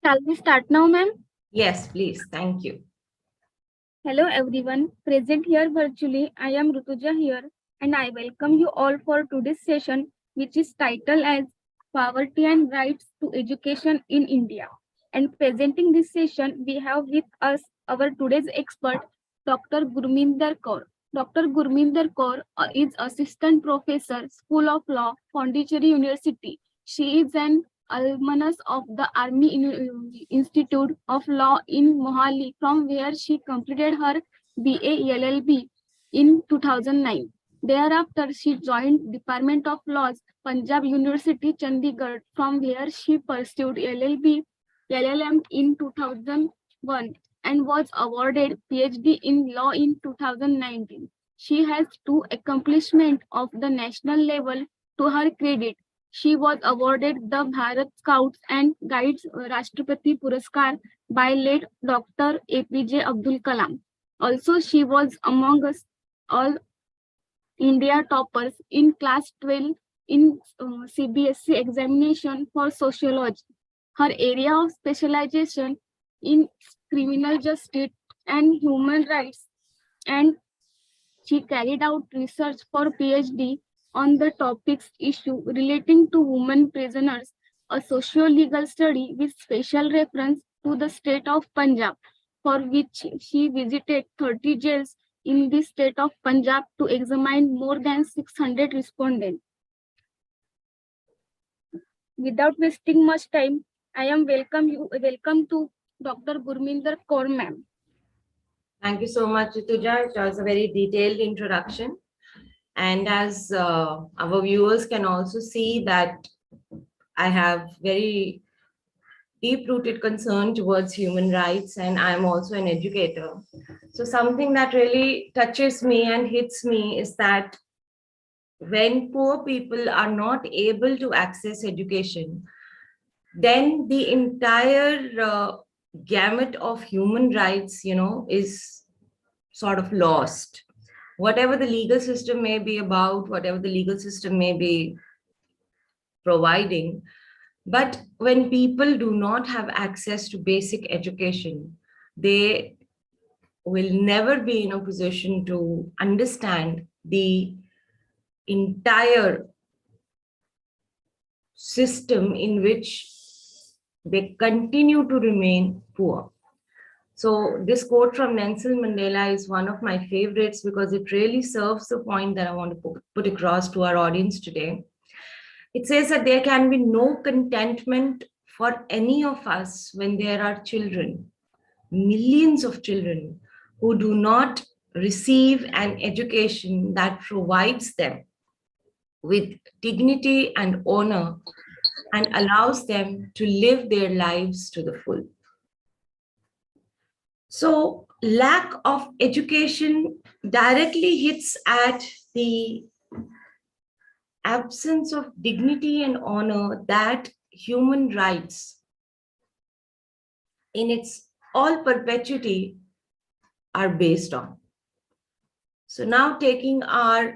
Shall we start now, ma'am? Yes, please. Thank you. Hello, everyone. Present here virtually, I am Rutuja here, and I welcome you all for today's session, which is titled as Poverty and Rights to Education in India. And presenting this session, we have with us our today's expert, Dr. Gurminder Kaur. Dr. Gurminder Kaur is Assistant Professor, School of Law, Pondicherry University. She is an alumnus of the Army Institute of Law in Mohali, from where she completed her BA LLB in 2009. Thereafter, she joined Department of Laws, Punjab University, Chandigarh, from where she pursued LLM in 2001 and was awarded PhD in Law in 2019. She has two accomplishments of the national level to her credit. She was awarded the Bharat Scouts and Guides Rashtrapati Puraskar by late Dr. APJ Abdul Kalam. Also, she was among us all India toppers in class 12 in CBSE examination for sociology. Her area of specialization in criminal justice and human rights, and she carried out research for PhD on the topics issue relating to women prisoners, a socio-legal study with special reference to the state of Punjab, for which she visited 30 jails in the state of Punjab to examine more than 600 respondents. Without wasting much time, I am welcome to Dr. Gurminder Kaur, ma'am. Thank you so much, Rituja. It was a very detailed introduction. And as our viewers can also see that I have very deep-rooted concern towards human rights, and I'm also an educator. So something that really touches me and hits me is that when poor people are not able to access education, then the entire gamut of human rights, is sort of lost. Whatever the legal system may be about, whatever the legal system may be providing, but when people do not have access to basic education, they will never be in a position to understand the entire system in which they continue to remain poor. So this quote from Nelson Mandela is one of my favorites because it really serves the point that I want to put across to our audience today. It says that there can be no contentment for any of us when there are children, millions of children, who do not receive an education that provides them with dignity and honor and allows them to live their lives to the full. So, lack of education directly hits at the absence of dignity and honor that human rights in its all perpetuity are based on. So now taking our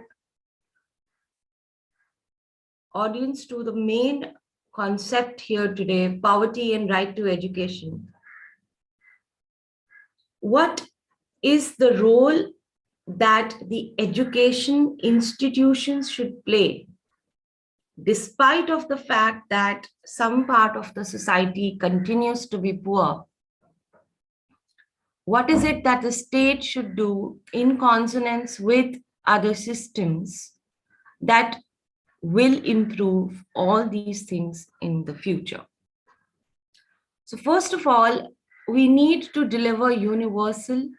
audience to the main concept here today, poverty and right to education. What is the role that the education institutions should play, despite of the fact that some part of the society continues to be poor? What is it that the state should do in consonance with other systems that will improve all these things in the future? So first of all, we need to deliver universal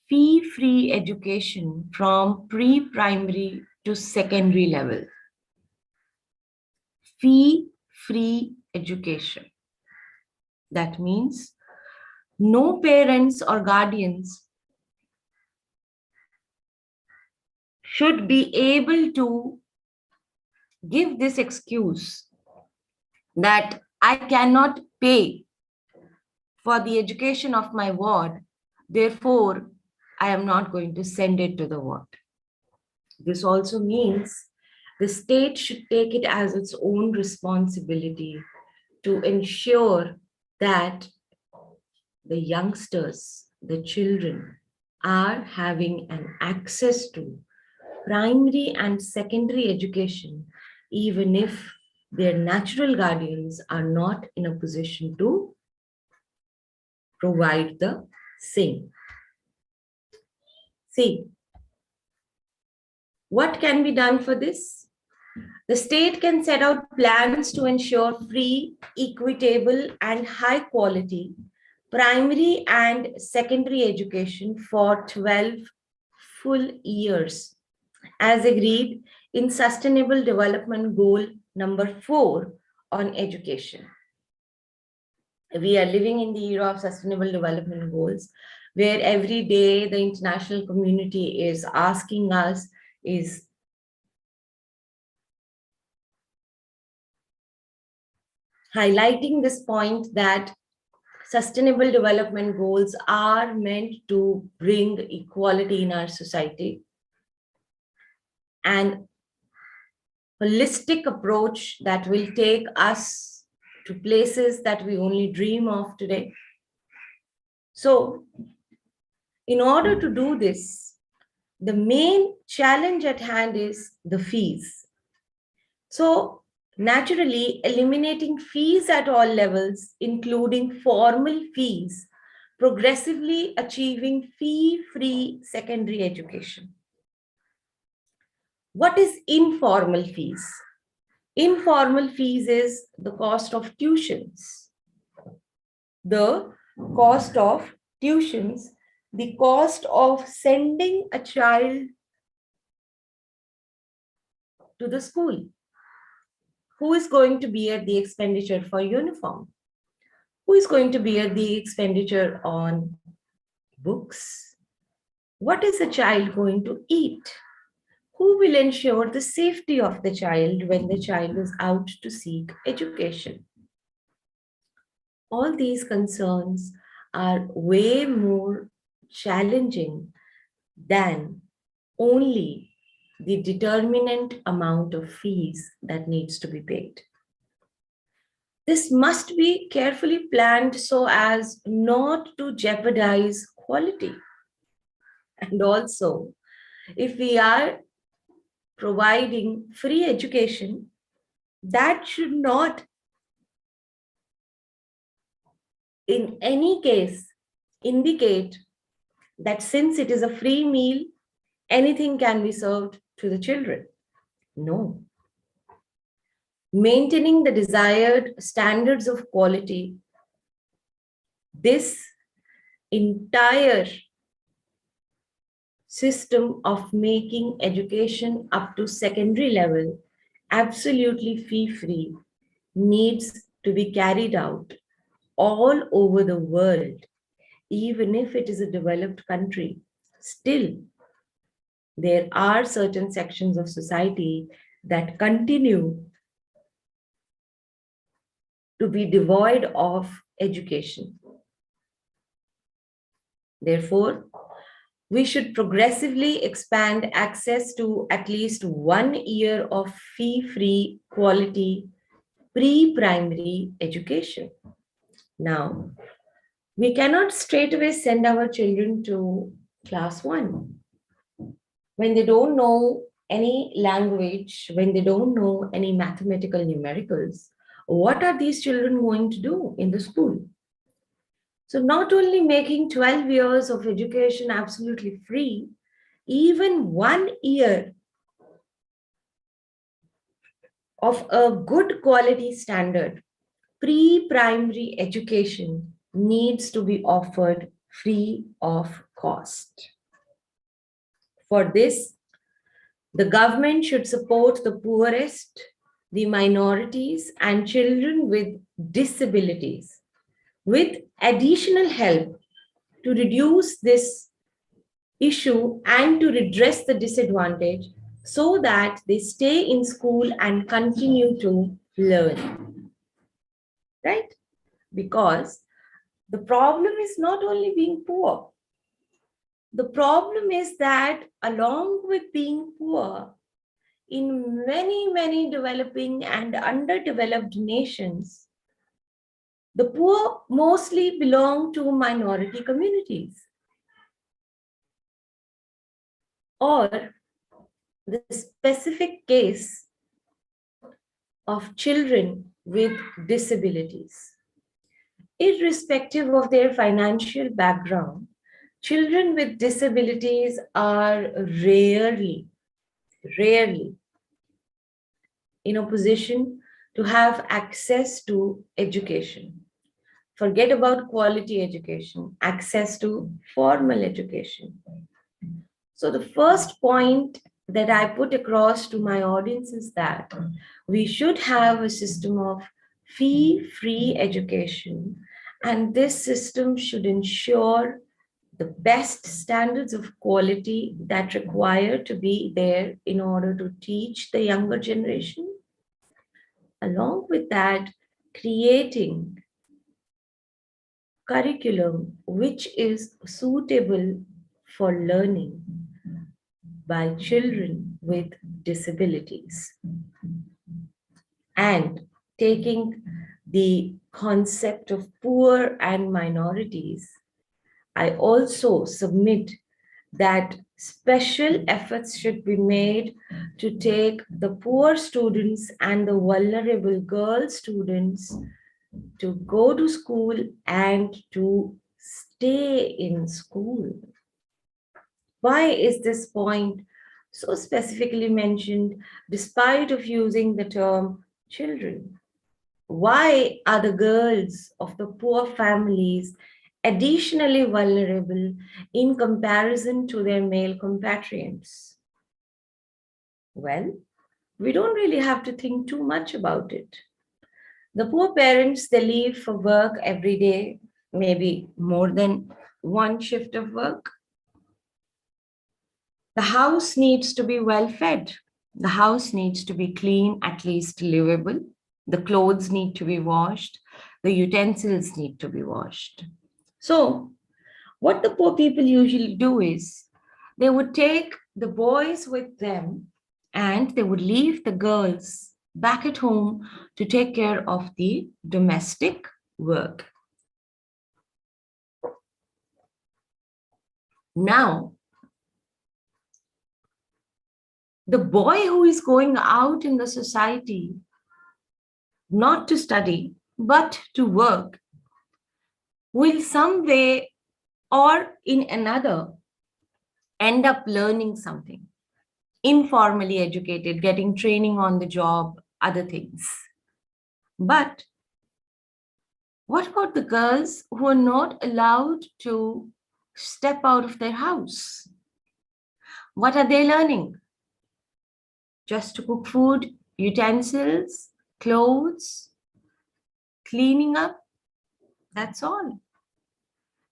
fee-free education from pre-primary to secondary level. Fee-free education. That means no parents or guardians should be able to give this excuse that I cannot pay for the education of my ward, therefore I am not going to send it to the ward. This also means the state should take it as its own responsibility to ensure that the youngsters, the children, are having an access to primary and secondary education, even if their natural guardians are not in a position to provide the same. See, what can be done for this? The state can set out plans to ensure free, equitable, and high quality primary and secondary education for 12 full years, as agreed in Sustainable Development Goal number 4 on education. We are living in the era of Sustainable Development Goals, where every day the international community is asking us, is highlighting this point that Sustainable Development Goals are meant to bring equality in our society. And holistic approach that will take us to places that we only dream of today. So, in order to do this, the main challenge at hand is the fees. So, naturally, eliminating fees at all levels, including formal fees, progressively achieving fee-free secondary education. What is informal fees? Informal fees is the cost of tuitions. The cost of tuitions, the cost of sending a child to the school. Who is going to bear the expenditure for uniform? Who is going to bear the expenditure on books? What is the child going to eat? Who will ensure the safety of the child when the child is out to seek education? All these concerns are way more challenging than only the determinant amount of fees that needs to be paid. This must be carefully planned so as not to jeopardize quality. And also, if we are providing free education, that should not in any case indicate that since it is a free meal, anything can be served to the children. No. Maintaining the desired standards of quality, this entire system of making education up to secondary level absolutely fee-free needs to be carried out all over the world. Even if it is a developed country, still there are certain sections of society that continue to be devoid of education. Therefore, we should progressively expand access to at least 1 year of fee-free quality pre-primary education. Now, we cannot straight away send our children to class 1 when they don't know any language, when they don't know any mathematical numericals. What are these children going to do in the school? So not only making 12 years of education absolutely free, even 1 year of a good quality standard pre-primary education needs to be offered free of cost. For this, the government should support the poorest, the minorities, and children with disabilities with additional help to reduce this issue and to redress the disadvantage so that they stay in school and continue to learn. Right? Because the problem is not only being poor. The problem is that along with being poor, in many, many developing and underdeveloped nations, The poor mostly belong to minority communities, or the specific case of children with disabilities. Irrespective of their financial background, children with disabilities are rarely in a position to have access to education. Forget about quality education, access to formal education. So, the first point that I put across to my audience is that we should have a system of fee free education, and this system should ensure the best standards of quality that require to be there in order to teach the younger generation. Along with that, creating curriculum which is suitable for learning by children with disabilities, and taking the concept of poor and minorities, I also submit that special efforts should be made to take the poor students and the vulnerable girl students to go to school and to stay in school. Why is this point so specifically mentioned despite of using the term children? Why are the girls of the poor families additionally vulnerable in comparison to their male compatriots? Well, we don't really have to think too much about it. The poor parents, they leave for work every day, maybe more than one shift of work. The house needs to be well fed. The house needs to be clean, at least livable. The clothes need to be washed. The utensils need to be washed. So, what the poor people usually do is they would take the boys with them and they would leave the girls back at home to take care of the domestic work. Now, the boy who is going out in the society not to study but to work will some way or in another end up learning something, informally educated, getting training on the job, other things. But what about the girls who are not allowed to step out of their house? What are they learning? Just to cook food, utensils, clothes, cleaning up, that's all.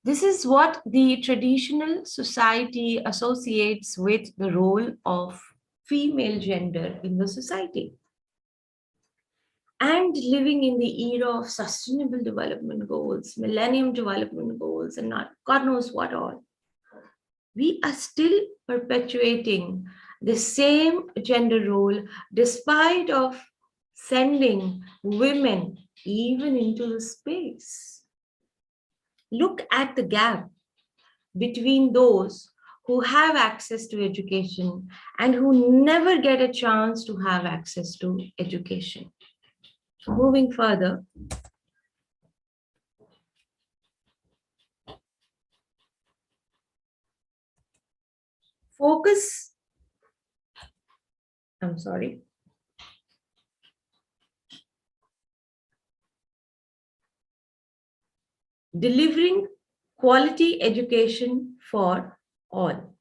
This is what the traditional society associates with the role of female gender in the society. And living in the era of sustainable development goals, millennium development goals, and not God knows what all, we are still perpetuating the same gender role despite of sending women even into the space. Look at the gap between those who have access to education and who never get a chance to have access to education. Moving further, focus, I'm sorry, delivering quality education for all.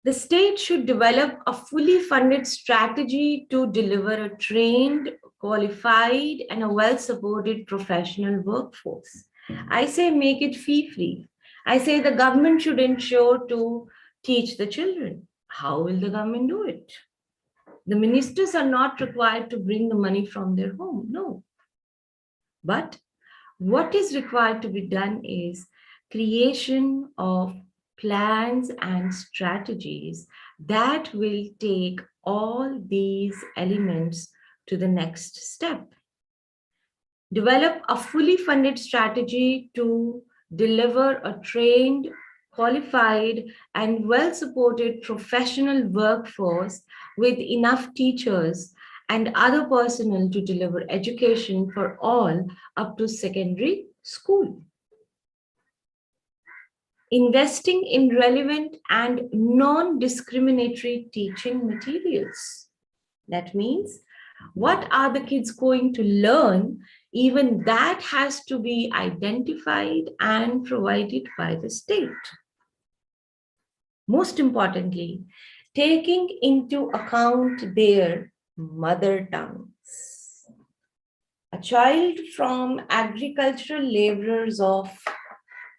The state should develop a fully funded strategy to deliver a trained, qualified, and a well supported professional workforce. I say make it fee free. I say the government should ensure to teach the children. How will the government do it? The ministers are not required to bring the money from their home, no. But what is required to be done is creation of plans and strategies that will take all these elements to the next step. Develop a fully funded strategy to deliver a trained, qualified, and well supported professional workforce with enough teachers and other personnel to deliver education for all up to secondary school. Investing in relevant and non discriminatory teaching materials. That means, what are the kids going to learn? Even that has to be identified and provided by the state. Most importantly, taking into account their mother tongues. A child from agricultural laborers of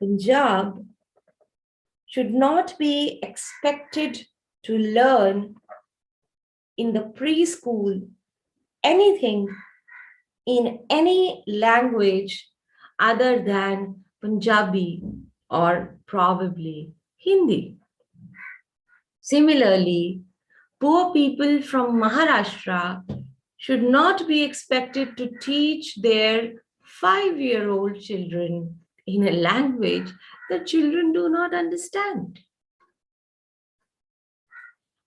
Punjab should not be expected to learn in the preschool anything in any language other than Punjabi or probably Hindi. Similarly, poor people from Maharashtra should not be expected to teach their 5-year-old children in a language that children do not understand.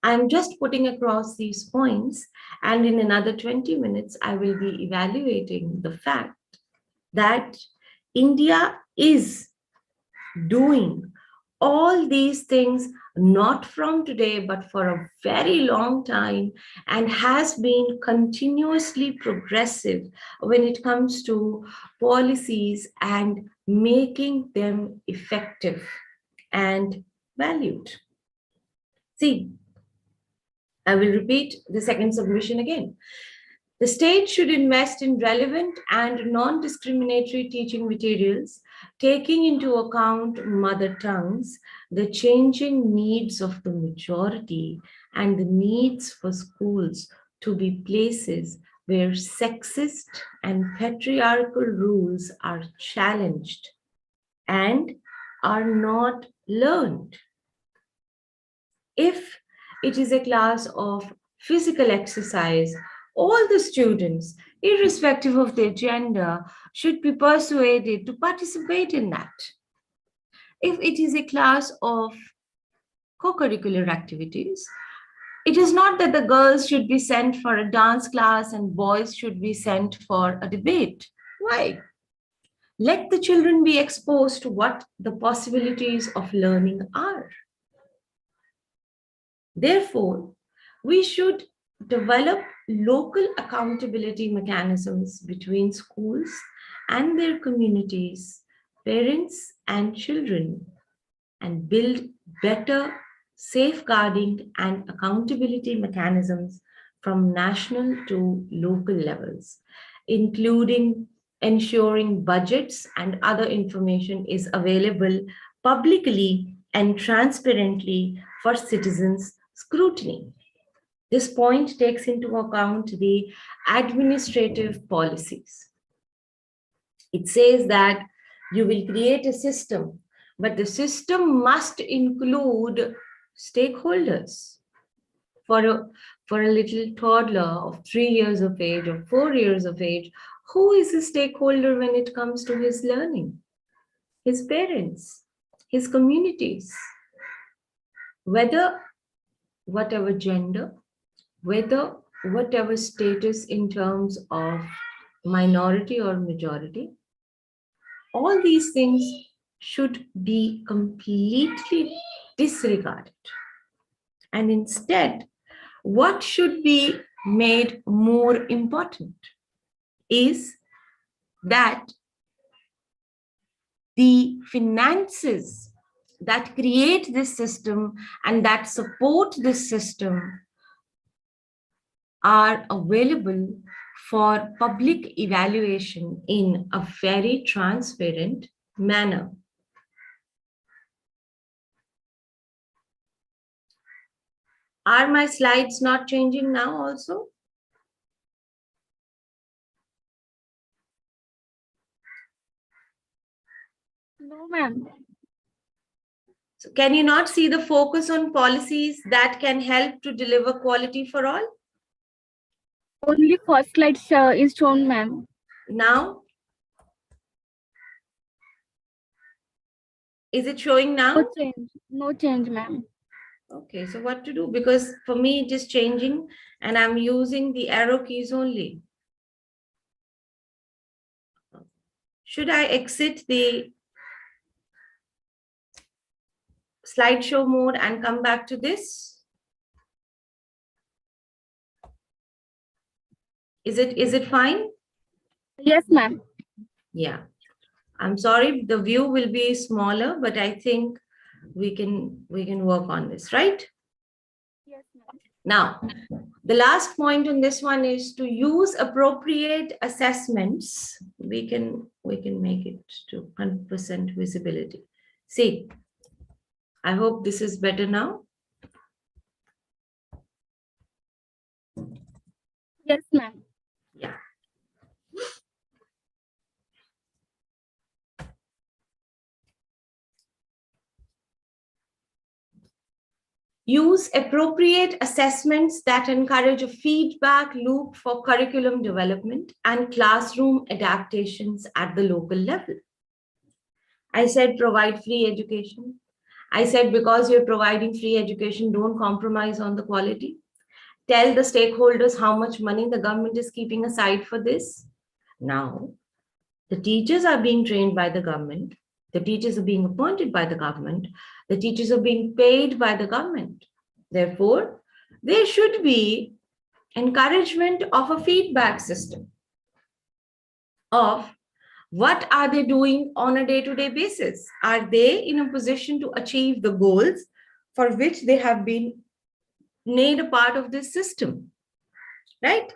I'm just putting across these points, and in another 20 minutes, I will be evaluating the fact that India is doing all these things not from today, but for a very long time, and has been continuously progressive when it comes to policies and making them effective and valued. See, I will repeat the second submission again. The state should invest in relevant and non-discriminatory teaching materials, taking into account mother tongues, the changing needs of the majority, and the needs for schools to be places where sexist and patriarchal rules are challenged and are not learned. If it is a class of physical exercise, all the students, irrespective of their gender, should be persuaded to participate in that. If it is a class of co-curricular activities, it is not that the girls should be sent for a dance class and boys should be sent for a debate. Why? Let the children be exposed to what the possibilities of learning are. Therefore, we should develop local accountability mechanisms between schools and their communities, parents and children, and build better safeguarding and accountability mechanisms from national to local levels, including ensuring budgets and other information is available publicly and transparently for citizens' scrutiny. This point takes into account the administrative policies. It says that you will create a system, but the system must include stakeholders. For a little toddler of 3 years of age or 4 years of age, who is a stakeholder when it comes to his learning? His parents, his communities. Whether whatever gender, whether whatever status in terms of minority or majority, all these things should be completely disregarded. And instead, what should be made more important is that the finances that create this system and that support this system are available for public evaluation in a very transparent manner. Are my slides not changing now also? No, ma'am. So can you not see the focus on policies that can help to deliver quality for all? Only first slide is shown, ma'am. Now, Is it showing No now? change. No change, ma'am. Okay, so what to do? Because for me it is changing and I'm using the arrow keys only. Should I exit the slideshow mode and come back to this? Is it fine? Yes, ma'am. Yeah. I'm sorry, the view will be smaller, but I think we can work on this, right? Yes, ma'am. Now, the last point on this one is to use appropriate assessments. We can make it to 100% visibility. See, I hope this is better now. Yes, ma'am. Yeah. Use appropriate assessments that encourage a feedback loop for curriculum development and classroom adaptations at the local level. I said provide free education. I said because you're providing free education, don't compromise on the quality. Tell the stakeholders how much money the government is keeping aside for this. Now, the teachers are being trained by the government. The teachers are being appointed by the government. The teachers are being paid by the government. Therefore, there should be encouragement of a feedback system of what are they doing on a day-to-day basis? Are they in a position to achieve the goals for which they have been made a part of this system, right?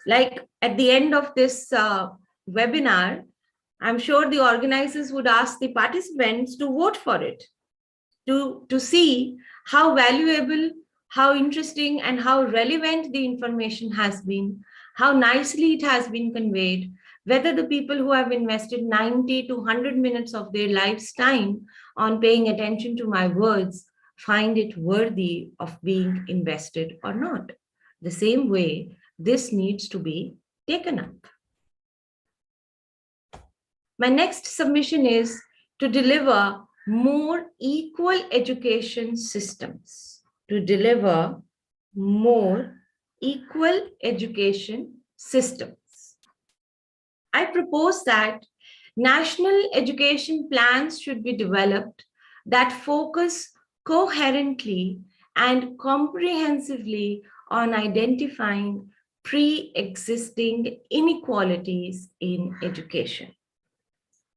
Like at the end of this webinar, I'm sure the organizers would ask the participants to vote for it, to see how valuable, how interesting, and how relevant the information has been, how nicely it has been conveyed, whether the people who have invested 90 to 100 minutes of their life's time on paying attention to my words find it worthy of being invested or not. The same way, this needs to be taken up. My next submission is to deliver more equal education systems, to deliver more equal education systems. I propose that national education plans should be developed that focus coherently and comprehensively on identifying pre-existing inequalities in education.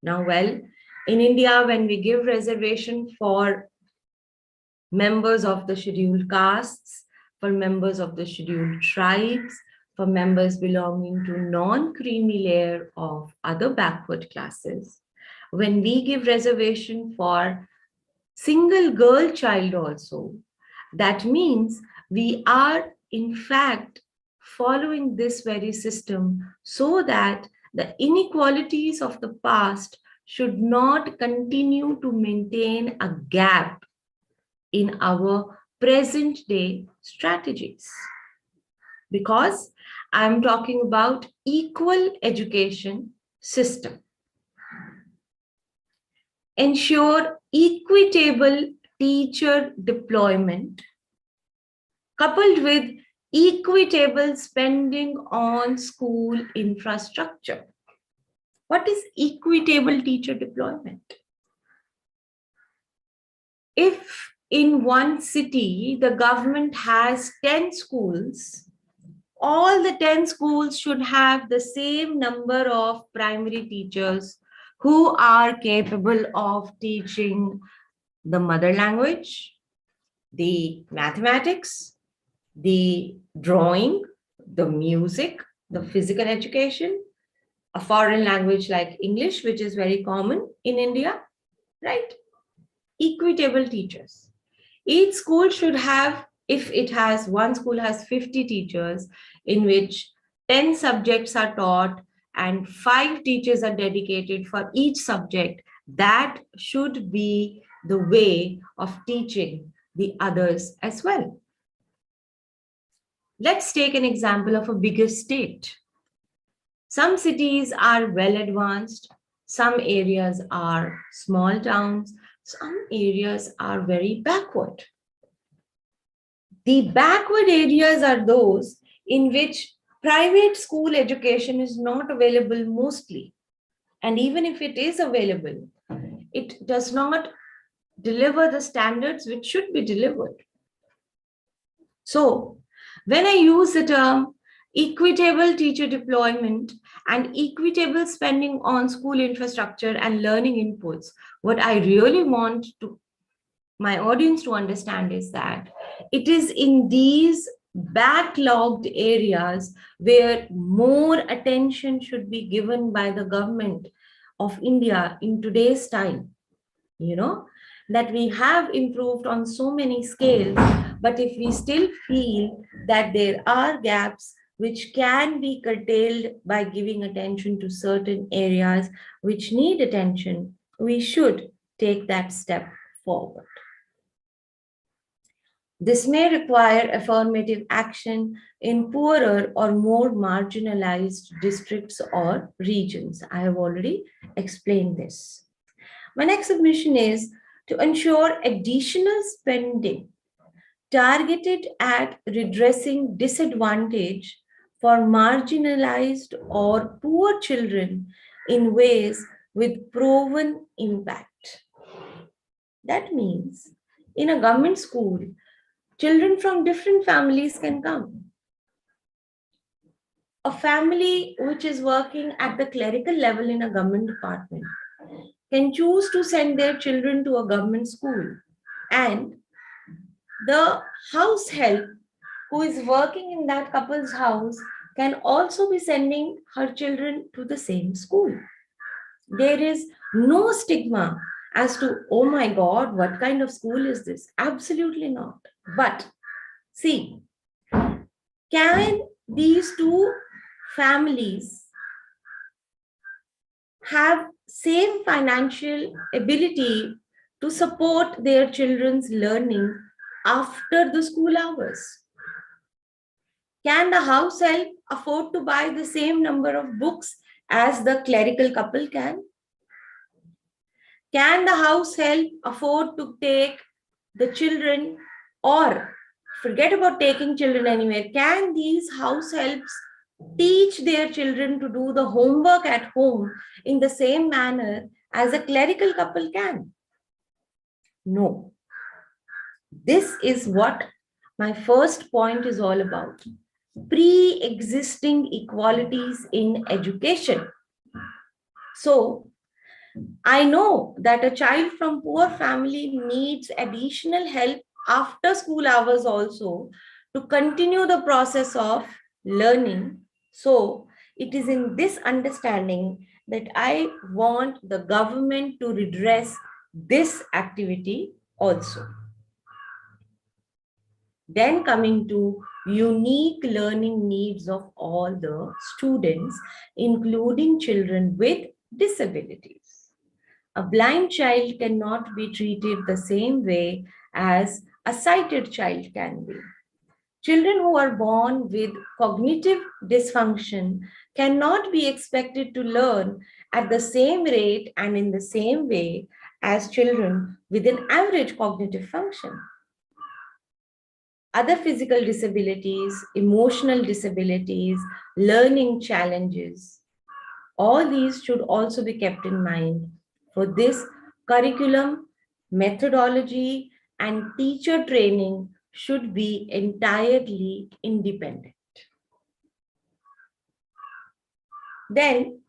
Now, well, in India, when we give reservation for members of the scheduled castes, for members of the scheduled tribes, for members belonging to non-creamy layer of other backward classes, when we give reservation for single girl child also, that means we are in fact following this very system so that the inequalities of the past should not continue to maintain a gap in our present day strategies. Because I'm talking about equal education system. Ensure equitable teacher deployment coupled with equitable spending on school infrastructure. What is equitable teacher deployment? If in one city the government has 10 schools, all the 10 schools should have the same number of primary teachers who are capable of teaching the mother language, the mathematics, the drawing, the music, the physical education, a foreign language like English, which is very common in India, right? Equitable teachers. Each school should have, if it has, one school has 50 teachers in which 10 subjects are taught and 5 teachers are dedicated for each subject, that should be the way of teaching the others as well. Let's take an example of a bigger state. Some cities are well advanced, some areas are small towns, some areas are very backward. The backward areas are those in which private school education is not available mostly. And even if it is available, it does not deliver the standards which should be delivered. So, when I use the term equitable teacher deployment and equitable spending on school infrastructure and learning inputs, what I really want to my audience to understand is that it is in these backlogged areas where more attention should be given by the government of India in today's time. You know, that we have improved on so many scales, but if we still feel that there are gaps which can be curtailed by giving attention to certain areas which need attention, we should take that step forward. This may require affirmative action in poorer or more marginalized districts or regions. I have already explained this. My next submission is to ensure additional spending targeted at redressing disadvantage for marginalized or poor children in ways with proven impact. That means in a government school, children from different families can come. A family which is working at the clerical level in a government department can choose to send their children to a government school, and the house help who is working in that couple's house can also be sending her children to the same school. There is no stigma as to, oh my God, what kind of school is this? Absolutely not. But see, can these two families have same financial ability to support their children's learning after the school hours? Can the house help afford to buy the same number of books as the clerical couple can? Can the house help afford to take the children, or forget about taking children anywhere? Can these house helps teach their children to do the homework at home in the same manner as a clerical couple can? No. This is what my first point is all about. Pre-existing equalities in education. So, I know that a child from poor family needs additional help after school hours also to continue the process of learning. So, it is in this understanding that I want the government to redress this activity also. Then coming to unique learning needs of all the students, including children with disabilities. A blind child cannot be treated the same way as a sighted child can be. Children who are born with cognitive dysfunction cannot be expected to learn at the same rate and in the same way as children with an average cognitive function. Other physical disabilities, emotional disabilities, learning challenges, all these should also be kept in mind for this curriculum, methodology, and teacher training should be entirely independent. Then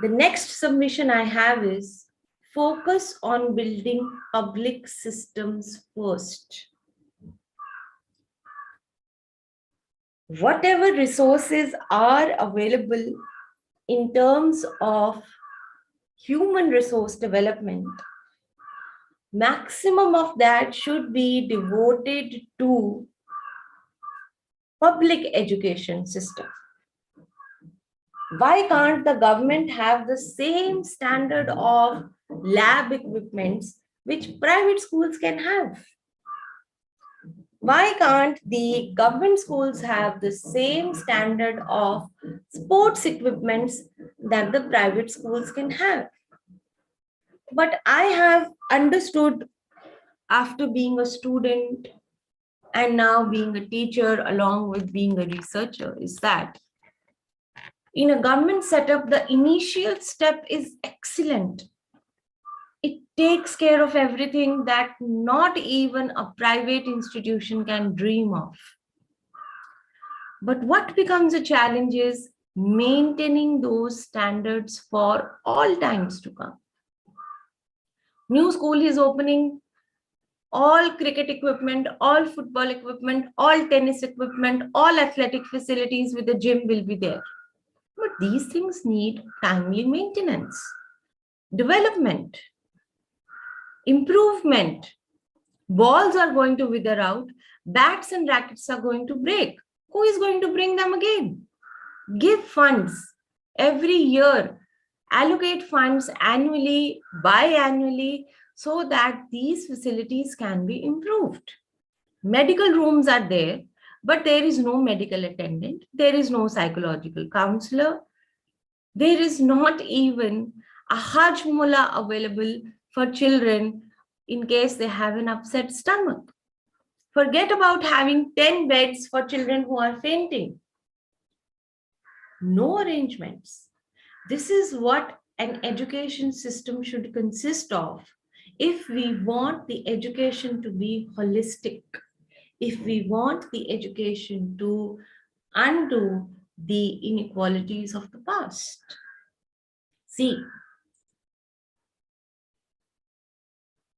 the next submission I have is focus on building public systems first. Whatever resources are available in terms of human resource development, maximum of that should be devoted to public education system. Why can't the government have the same standard of lab equipments which private schools can have? Why can't the government schools have the same standard of sports equipments that the private schools can have? But I have understood after being a student and now being a teacher along with being a researcher is that in a government setup, the initial step is excellent. It takes care of everything that not even a private institution can dream of. But what becomes a challenge is maintaining those standards for all times to come. New school is opening, all cricket equipment, all football equipment, all tennis equipment, all athletic facilities with a gym will be there. But these things need timely maintenance, development, improvement. Balls are going to wither out, bats and rackets are going to break. Who is going to bring them again? Give funds every year, allocate funds annually, biannually, so that these facilities can be improved. Medical rooms are there, but there is no medical attendant, there is no psychological counselor, there is not even a Hajmola available for children in case they have an upset stomach. Forget about having 10 beds for children who are fainting. No arrangements. This is what an education system should consist of if we want the education to be holistic, if we want the education to undo the inequalities of the past. See,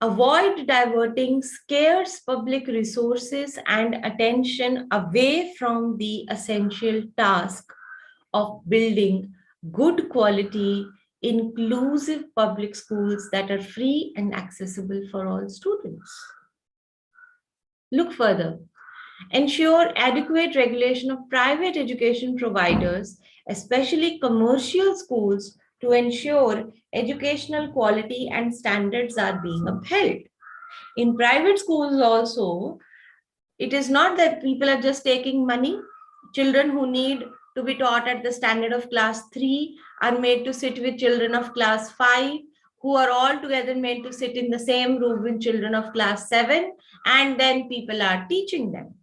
avoid diverting scarce public resources and attention away from the essential task of building good quality, inclusive public schools that are free and accessible for all students. Look further. Ensure adequate regulation of private education providers, especially commercial schools, to ensure educational quality and standards are being upheld. In private schools also, it is not that people are just taking money. Children who need to be taught at the standard of class 3 are made to sit with children of class 5, who are all together made to sit in the same room with children of class 7, and then people are teaching them.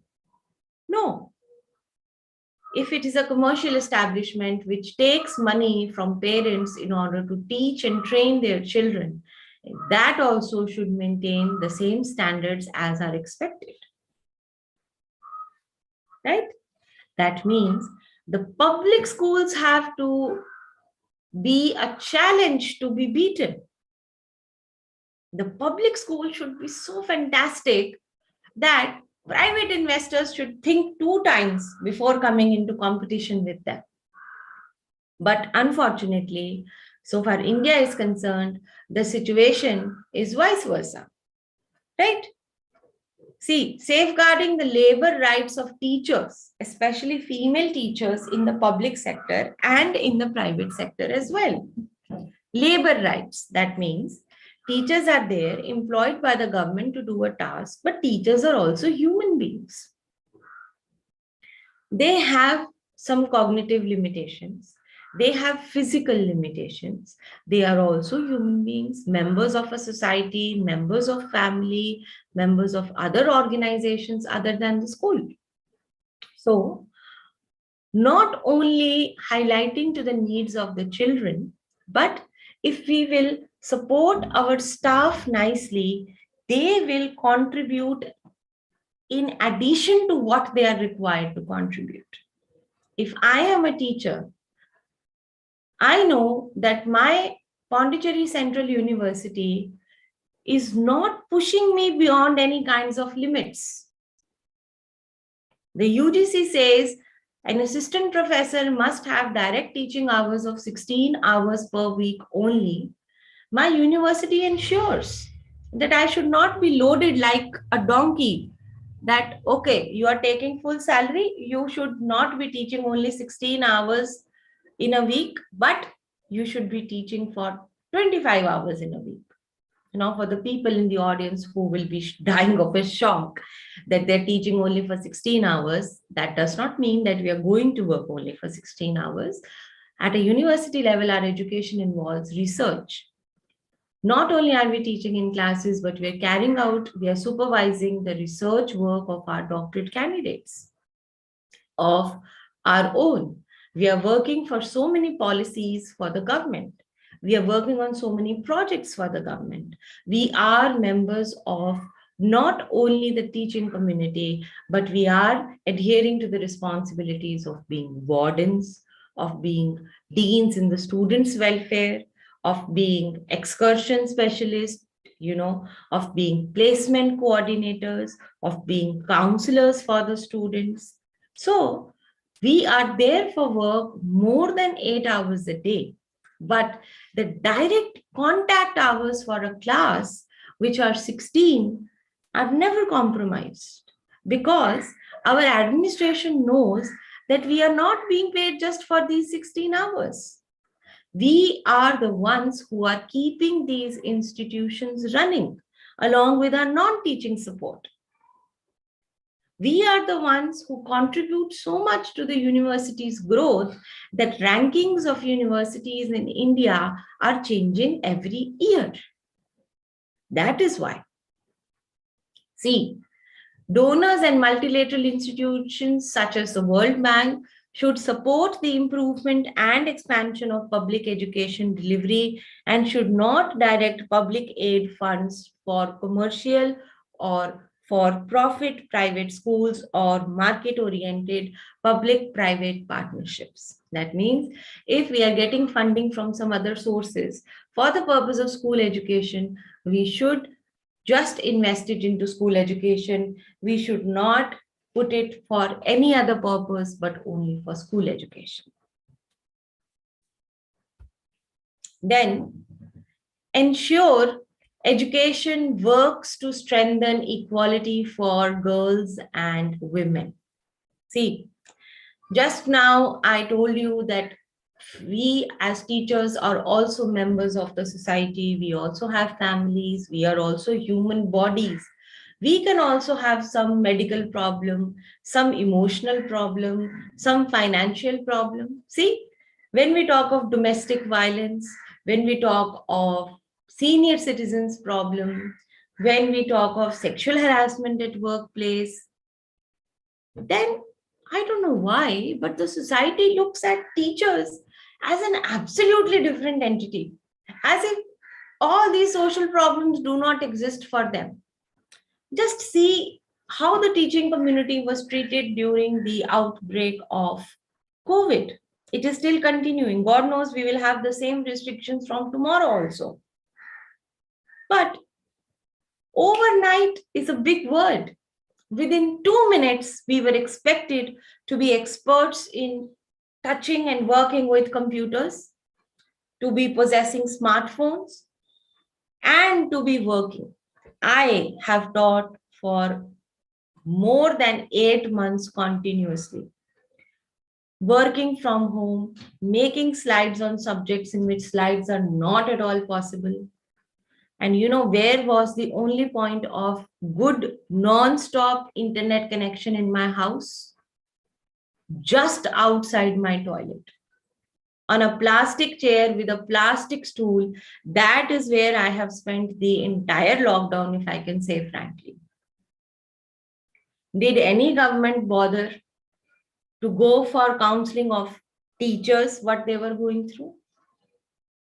No. If it is a commercial establishment which takes money from parents in order to teach and train their children, that also should maintain the same standards as are expected. Right? That means the public schools have to be a challenge to be beaten. The public school should be so fantastic that private investors should think 2 times before coming into competition with them. But unfortunately, so far India is concerned, the situation is vice versa. Right? See, safeguarding the labor rights of teachers, especially female teachers in the public sector and in the private sector as well. Labor rights, that means teachers are there employed by the government to do a task, but teachers are also human beings. They have some cognitive limitations. They have physical limitations. They are also human beings, members of a society, members of family, members of other organizations other than the school. So, not only highlighting to the needs of the children, but if we will support our staff nicely, they will contribute in addition to what they are required to contribute. If I am a teacher, I know that my Pondicherry Central University is not pushing me beyond any kinds of limits. The UGC says an assistant professor must have direct teaching hours of 16 hours per week only. My university ensures that I should not be loaded like a donkey. That, okay, you are taking full salary, you should not be teaching only 16 hours in a week, but you should be teaching for 25 hours in a week. For the people in the audience who will be dying of a shock that they're teaching only for 16 hours, that does not mean that we are going to work only for 16 hours. At a university level, our education involves research. Not only are we teaching in classes, but we are supervising the research work of our doctorate candidates, of our own. We are working for so many policies for the government. We are working on so many projects for the government. We are members of not only the teaching community, but we are adhering to the responsibilities of being wardens, of being deans in the students' welfare, of being excursion specialists, of being placement coordinators, of being counselors for the students. So we are there for work more than 8 hours a day. But the direct contact hours for a class, which are 16, are never compromised because our administration knows that we are not being paid just for these 16 hours. We are the ones who are keeping these institutions running along with our non teaching support. We are the ones who contribute so much to the university's growth that rankings of universities in India are changing every year. That is why. See, donors and multilateral institutions such as the World Bank should support the improvement and expansion of public education delivery and should not direct public aid funds for commercial or for profit private schools or market oriented public private partnerships. That means if we are getting funding from some other sources for the purpose of school education, we should just invest it into school education. We should not put it for any other purpose, but only for school education. Then ensure education works to strengthen equality for girls and women. See, just now I told you that we as teachers are also members of the society. We also have families. We are also human bodies. We can also have some medical problem, some emotional problem, some financial problem. See, when we talk of domestic violence, when we talk of senior citizens problem, when we talk of sexual harassment at workplace, then I don't know why, but the society looks at teachers as an absolutely different entity, as if all these social problems do not exist for them. Just see how the teaching community was treated during the outbreak of COVID. It is still continuing. God knows we will have the same restrictions from tomorrow also. But overnight is a big word. Within 2 minutes, we were expected to be experts in touching and working with computers, to be possessing smartphones, and to be working. I have taught for more than 8 months continuously, working from home, making slides on subjects in which slides are not at all possible. And where was the only point of good non-stop internet connection in my house? Just outside my toilet. On a plastic chair with a plastic stool. That is where I have spent the entire lockdown, if I can say frankly. Did any government bother to go for counseling of teachers, what they were going through?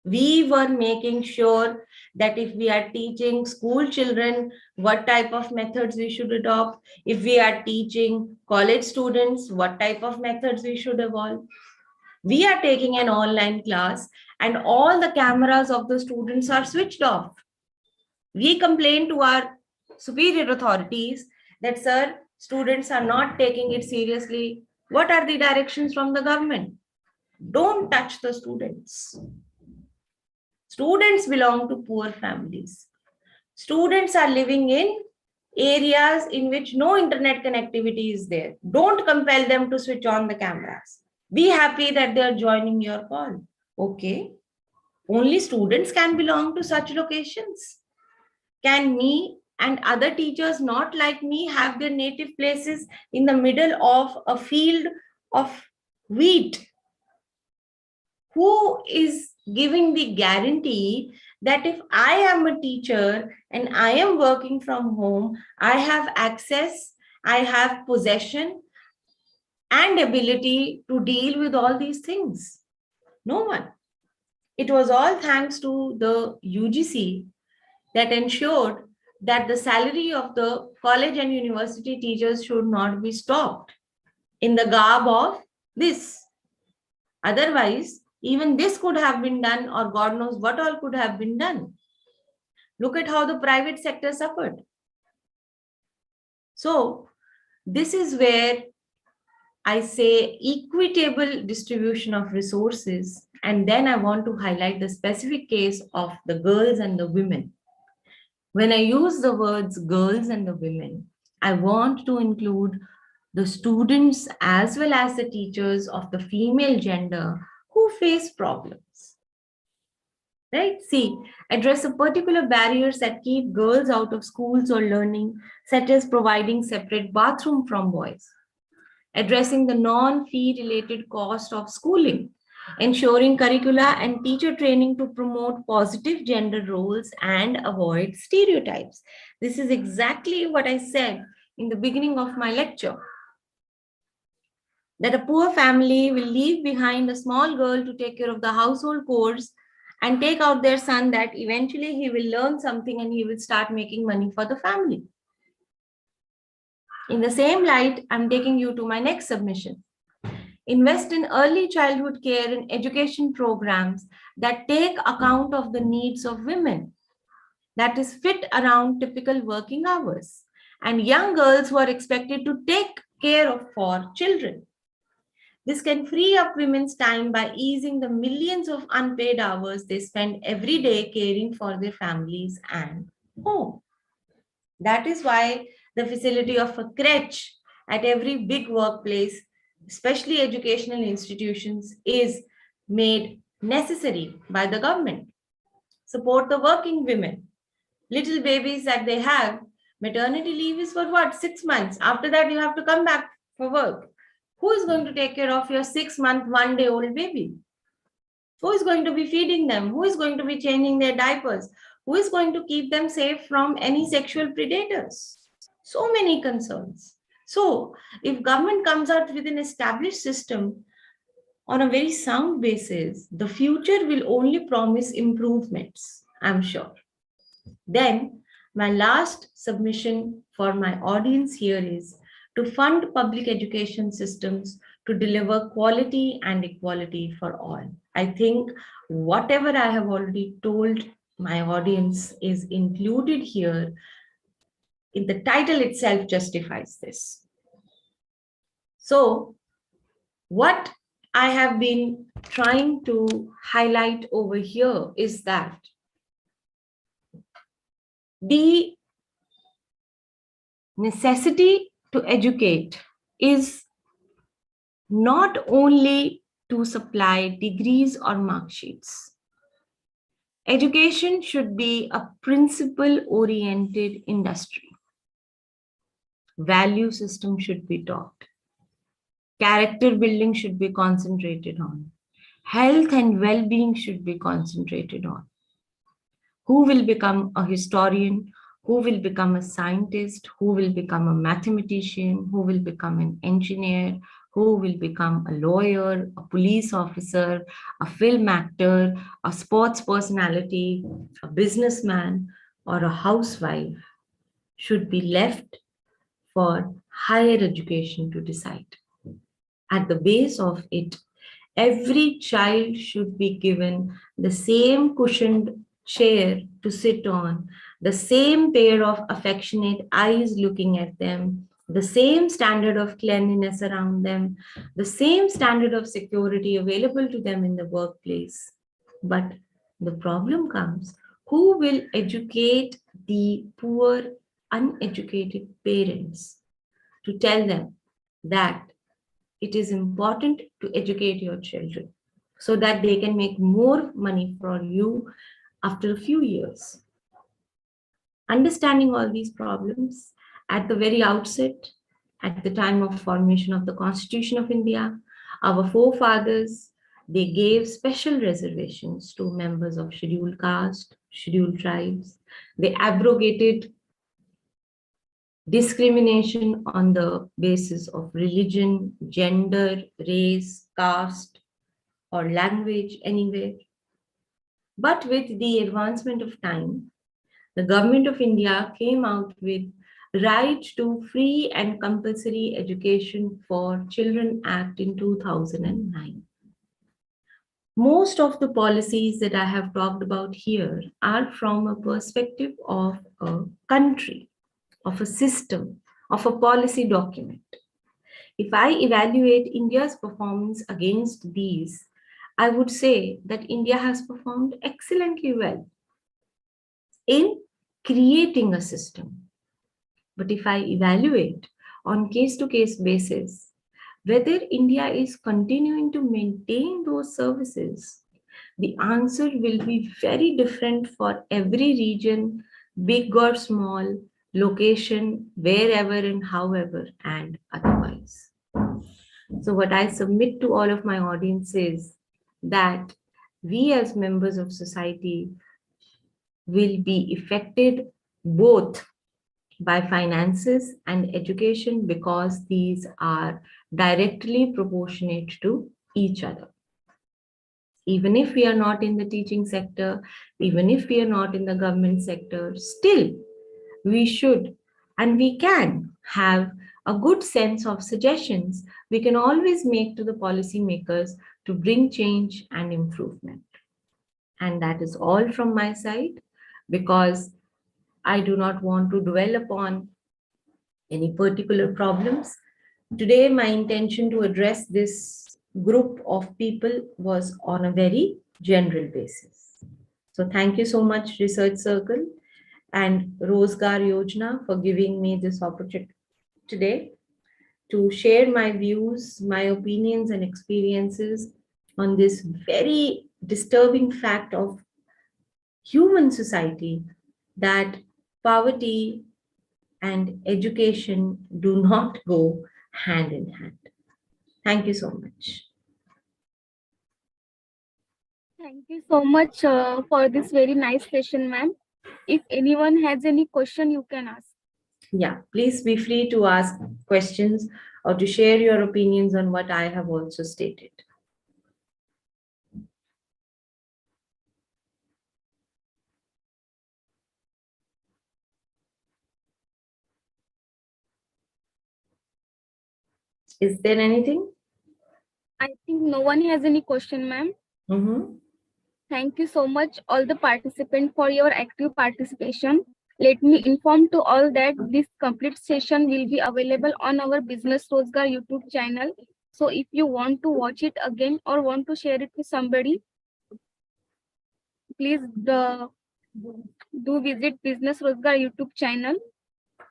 We were making sure that if we are teaching school children, what type of methods we should adopt. If we are teaching college students, what type of methods we should evolve. We are taking an online class and all the cameras of the students are switched off. We complain to our superior authorities that, sir, students are not taking it seriously. What are the directions from the government? Don't touch the students. Students belong to poor families. Students are living in areas in which no internet connectivity is there. Don't compel them to switch on the cameras. Be happy that they are joining your call. Okay. Only students can belong to such locations. Can me and other teachers not like me have their native places in the middle of a field of wheat? Who is giving the guarantee that if I am a teacher and I am working from home, I have access, I have possession and ability to deal with all these things. No one. It was all thanks to the UGC that ensured that the salary of the college and university teachers should not be stopped in the garb of this. Otherwise, even this could have been done, or God knows what all could have been done. Look at how the private sector suffered. So, this is where I say equitable distribution of resources. And then I want to highlight the specific case of the girls and the women. When I use the words girls and the women, I want to include the students as well as the teachers of the female gender who face problems. Right? See, address the particular barriers that keep girls out of schools or learning, such as providing separate bathroom from boys, addressing the non-fee related cost of schooling, ensuring curricula and teacher training to promote positive gender roles and avoid stereotypes. This is exactly what I said in the beginning of my lecture, that a poor family will leave behind a small girl to take care of the household chores and take out their son, that eventually he will learn something and he will start making money for the family. In the same light, I'm taking you to my next submission. Invest in early childhood care and education programs that take account of the needs of women, that is fit around typical working hours, and young girls who are expected to take care of for children. This can free up women's time by easing the millions of unpaid hours they spend every day caring for their families and home. That is why the facility of a crèche at every big workplace, especially educational institutions, is made necessary by the government. Support the working women. Little babies that they have, maternity leave is for what? 6 months. After that, you have to come back for work. Who is going to take care of your 6-month, 1 day old baby? Who is going to be feeding them? Who is going to be changing their diapers? Who is going to keep them safe from any sexual predators? So many concerns. So, if government comes out with an established system on a very sound basis, the future will only promise improvements, I'm sure. Then, my last submission for my audience here is to fund public education systems to deliver quality and equality for all. I think whatever I have already told my audience is included here. In the title itself justifies this. So, what I have been trying to highlight over here is that the necessity to educate is not only to supply degrees or mark sheets. Education should be a principle-oriented industry. Value system should be taught. Character building should be concentrated on. Health and well-being should be concentrated on. Who will become a historian? Who will become a scientist? Who will become a mathematician? Who will become an engineer? Who will become a lawyer, a police officer, a film actor, a sports personality, a businessman, or a housewife should be left for higher education to decide. At the base of it, every child should be given the same cushioned chair to sit on, the same pair of affectionate eyes looking at them, the same standard of cleanliness around them, the same standard of security available to them in the workplace. But the problem comes, who will educate the poor, uneducated parents to tell them that it is important to educate your children so that they can make more money for you after a few years? Understanding all these problems at the very outset, at the time of formation of the Constitution of India, our forefathers, they gave special reservations to members of scheduled caste, scheduled tribes. They abrogated discrimination on the basis of religion, gender, race, caste, or language anywhere. But with the advancement of time, the government of India came out with right to free and compulsory education for children act in 2009. Most of the policies that I have talked about here are from a perspective of a country, of a system, of a policy document. If I evaluate India's performance against these, I would say that India has performed excellently well in creating a system. But if I evaluate on case to case basis whether India is continuing to maintain those services, the answer will be very different for every region, big or small, location, wherever and however, and otherwise. So, what I submit to all of my audience is that we as members of society will be affected both by finances and education because these are directly proportionate to each other. Even if we are not in the teaching sector, even if we are not in the government sector, still we should and we can have a good sense of suggestions we can always make to the policymakers to bring change and improvement. And that is all from my side because I do not want to dwell upon any particular problems. Today, my intention to address this group of people was on a very general basis. So, thank you so much, Research Circle and Rozgar Yojana, for giving me this opportunity today to share my views, my opinions, and experiences on this very disturbing fact of human society that poverty and education do not go hand in hand. Thank you so much. Thank you so much for this very nice session, ma'am. If anyone has any question, you can ask. Yeah, please be free to ask questions or to share your opinions on what I have also stated. Is there anything? I think no one has any question, ma'am. Mm-hmm. Thank you so much, all the participants, for your active participation. Let me inform to all that this complete session will be available on our Business Rozgar YouTube channel. So if you want to watch it again or want to share it with somebody, please do visit Business Rozgar YouTube channel.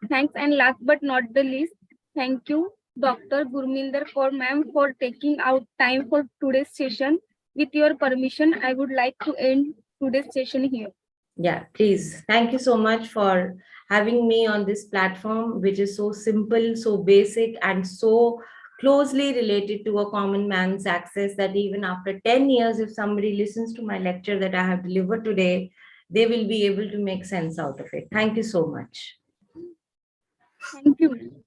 Thanks, and last but not the least, thank you, Dr. Gurminder Kaur ma'am, for taking out time for today's session. With your permission, I would like to end today's session here. Yeah, please. Thank you so much for having me on this platform, which is so simple, so basic, and so closely related to a common man's access that even after 10 years, if somebody listens to my lecture that I have delivered today, they will be able to make sense out of it. Thank you so much. Thank you.